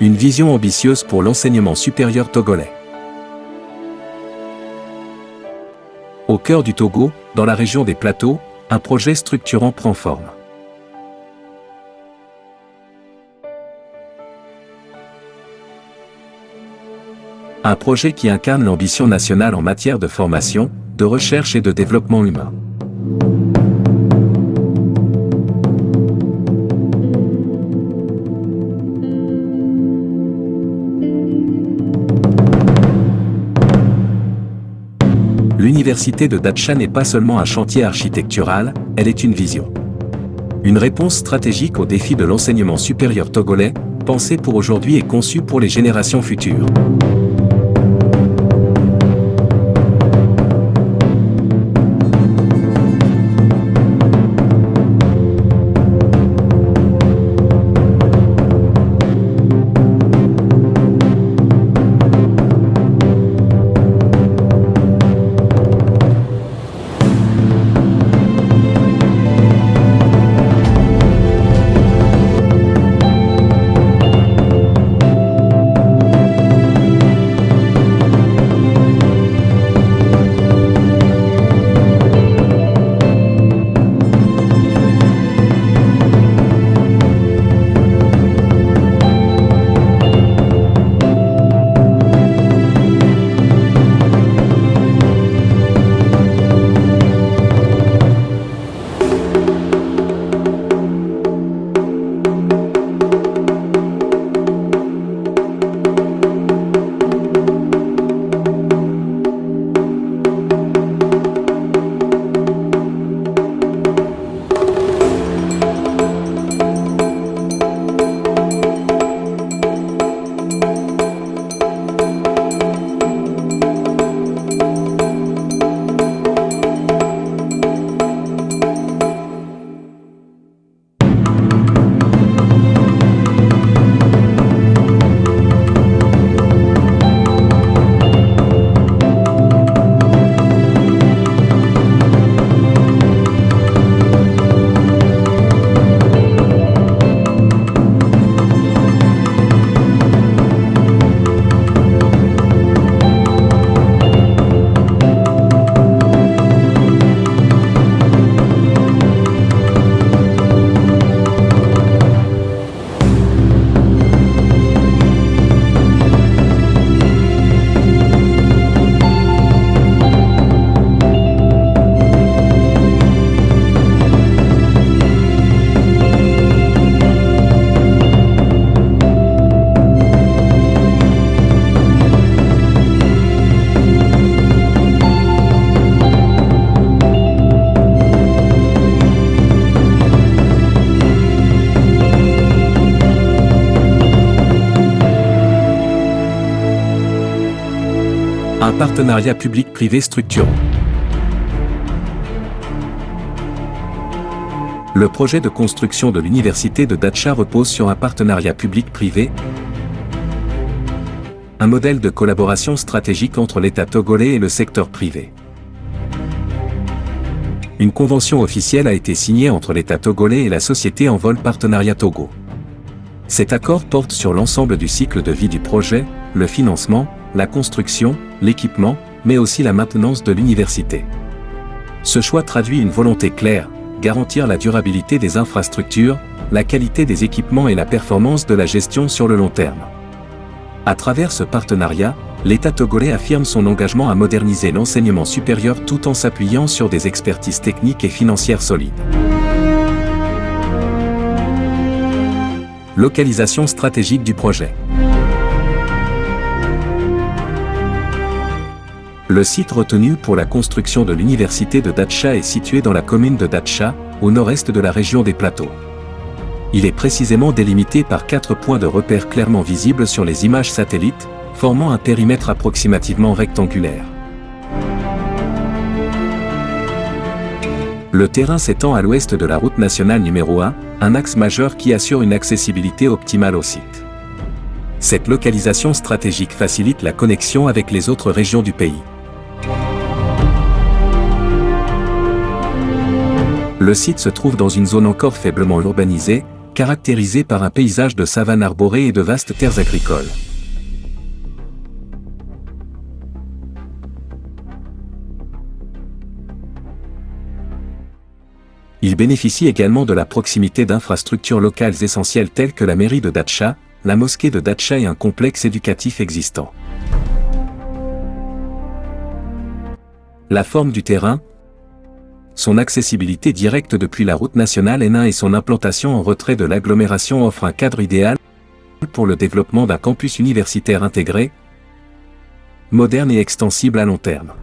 Une vision ambitieuse pour l'enseignement supérieur togolais. Au cœur du Togo, dans la région des plateaux, un projet structurant prend forme. Un projet qui incarne l'ambition nationale en matière de formation, de recherche et de développement humain. L'université de Dacha n'est pas seulement un chantier architectural, elle est une vision. Une réponse stratégique aux défis de l'enseignement supérieur togolais, pensée pour aujourd'hui et conçue pour les générations futures. Un partenariat public-privé structurant. Le projet de construction de l'université de Dacha repose sur un partenariat public-privé, un modèle de collaboration stratégique entre l'État togolais et le secteur privé. Une convention officielle a été signée entre l'État togolais et la société Envol Partenariat Togo. Cet accord porte sur l'ensemble du cycle de vie du projet, le financement, la construction, l'équipement, mais aussi la maintenance de l'université. Ce choix traduit une volonté claire, garantir la durabilité des infrastructures, la qualité des équipements et la performance de la gestion sur le long terme. À travers ce partenariat, l'État togolais affirme son engagement à moderniser l'enseignement supérieur tout en s'appuyant sur des expertises techniques et financières solides. Localisation stratégique du projet. Le site retenu pour la construction de l'université de Dacha est situé dans la commune de Dacha, au nord-est de la région des Plateaux. Il est précisément délimité par 4 points de repère clairement visibles sur les images satellites, formant un périmètre approximativement rectangulaire. Le terrain s'étend à l'ouest de la route nationale numéro 1, un axe majeur qui assure une accessibilité optimale au site. Cette localisation stratégique facilite la connexion avec les autres régions du pays. Le site se trouve dans une zone encore faiblement urbanisée, caractérisée par un paysage de savanes arborées et de vastes terres agricoles. Il bénéficie également de la proximité d'infrastructures locales essentielles telles que la mairie de Datcha, la mosquée de Datcha et un complexe éducatif existant. La forme du terrain, son accessibilité directe depuis la route nationale N1 et son implantation en retrait de l'agglomération offrent un cadre idéal pour le développement d'un campus universitaire intégré, moderne et extensible à long terme.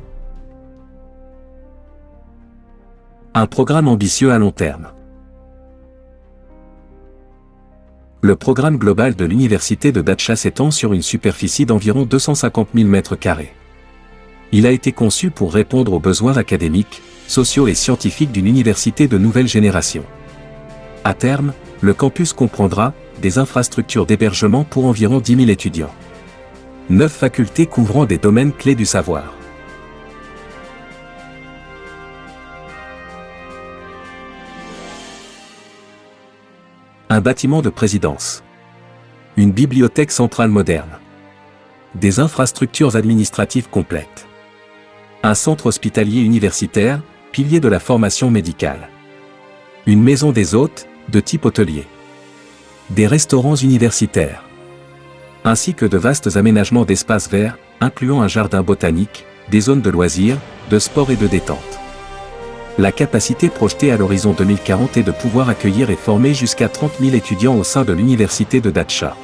Un programme ambitieux à long terme. Le programme global de l'université de Datcha s'étend sur une superficie d'environ 250 000 m². Il a été conçu pour répondre aux besoins académiques, sociaux et scientifiques d'une université de nouvelle génération. À terme, le campus comprendra des infrastructures d'hébergement pour environ 10 000 étudiants. 9 facultés couvrant des domaines clés du savoir. Un bâtiment de présidence. Une bibliothèque centrale moderne. Des infrastructures administratives complètes. Un centre hospitalier universitaire, pilier de la formation médicale. Une maison des hôtes, de type hôtelier. Des restaurants universitaires. Ainsi que de vastes aménagements d'espaces verts, incluant un jardin botanique, des zones de loisirs, de sport et de détente. La capacité projetée à l'horizon 2040 est de pouvoir accueillir et former jusqu'à 30 000 étudiants au sein de l'université de Datcha.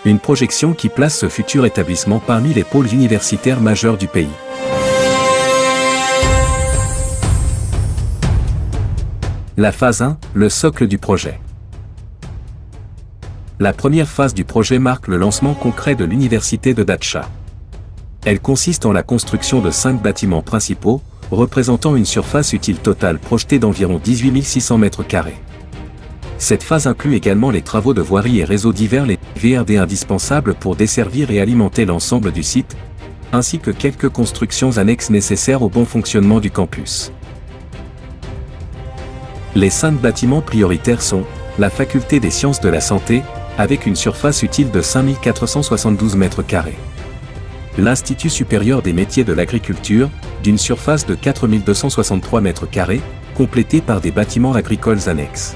Une projection qui place ce futur établissement parmi les pôles universitaires majeurs du pays. La phase 1, le socle du projet. La première phase du projet marque le lancement concret de l'université de Datcha. Elle consiste en la construction de 5 bâtiments principaux, représentant une surface utile totale projetée d'environ 18 600 m². Cette phase inclut également les travaux de voirie et réseaux divers, les VRD indispensables pour desservir et alimenter l'ensemble du site, ainsi que quelques constructions annexes nécessaires au bon fonctionnement du campus. Les 5 bâtiments prioritaires sont la faculté des sciences de la santé, avec une surface utile de 5 472 m². L'Institut supérieur des métiers de l'agriculture, d'une surface de 4 263 m², complété par des bâtiments agricoles annexes.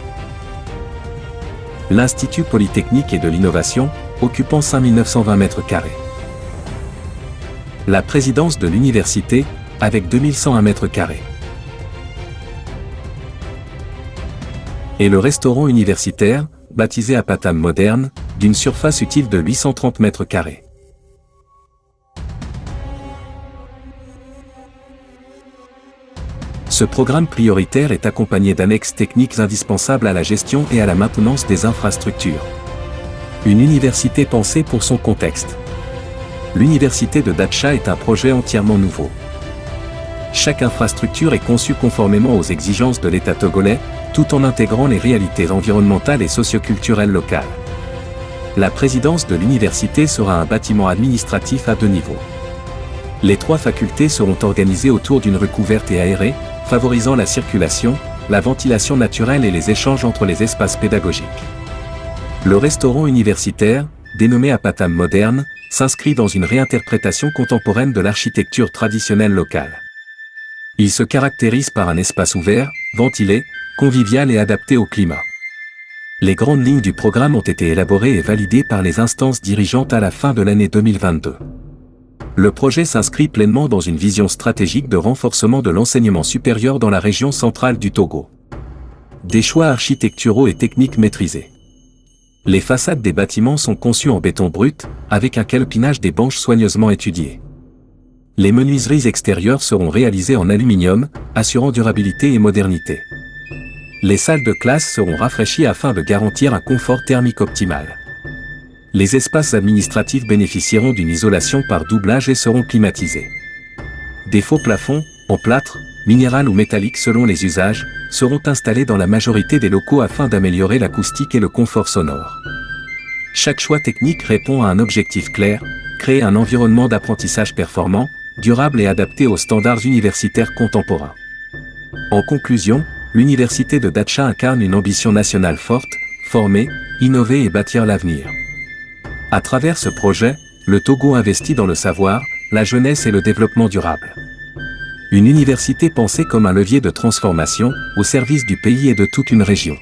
L'Institut polytechnique et de l'innovation, occupant 5 920 m². La présidence de l'université, avec 2101 m². Et le restaurant universitaire, baptisé Apatam Moderne, d'une surface utile de 830 m². Ce programme prioritaire est accompagné d'annexes techniques indispensables à la gestion et à la maintenance des infrastructures. Une université pensée pour son contexte. L'université de Datcha est un projet entièrement nouveau. Chaque infrastructure est conçue conformément aux exigences de l'État togolais, tout en intégrant les réalités environnementales et socioculturelles locales. La présidence de l'université sera un bâtiment administratif à 2 niveaux. Les 3 facultés seront organisées autour d'une rue couverte et aérée, favorisant la circulation, la ventilation naturelle et les échanges entre les espaces pédagogiques. Le restaurant universitaire, dénommé Apatam Moderne, s'inscrit dans une réinterprétation contemporaine de l'architecture traditionnelle locale. Il se caractérise par un espace ouvert, ventilé, convivial et adapté au climat. Les grandes lignes du programme ont été élaborées et validées par les instances dirigeantes à la fin de l'année 2022. Le projet s'inscrit pleinement dans une vision stratégique de renforcement de l'enseignement supérieur dans la région centrale du Togo. Des choix architecturaux et techniques maîtrisés. Les façades des bâtiments sont conçues en béton brut, avec un calpinage des banches soigneusement étudié. Les menuiseries extérieures seront réalisées en aluminium, assurant durabilité et modernité. Les salles de classe seront rafraîchies afin de garantir un confort thermique optimal. Les espaces administratifs bénéficieront d'une isolation par doublage et seront climatisés. Des faux plafonds, en plâtre, minéral ou métallique selon les usages, seront installés dans la majorité des locaux afin d'améliorer l'acoustique et le confort sonore. Chaque choix technique répond à un objectif clair, créer un environnement d'apprentissage performant, durable et adapté aux standards universitaires contemporains. En conclusion, l'université de Datcha incarne une ambition nationale forte, former, innover et bâtir l'avenir. À travers ce projet, le Togo investit dans le savoir, la jeunesse et le développement durable. Une université pensée comme un levier de transformation, au service du pays et de toute une région.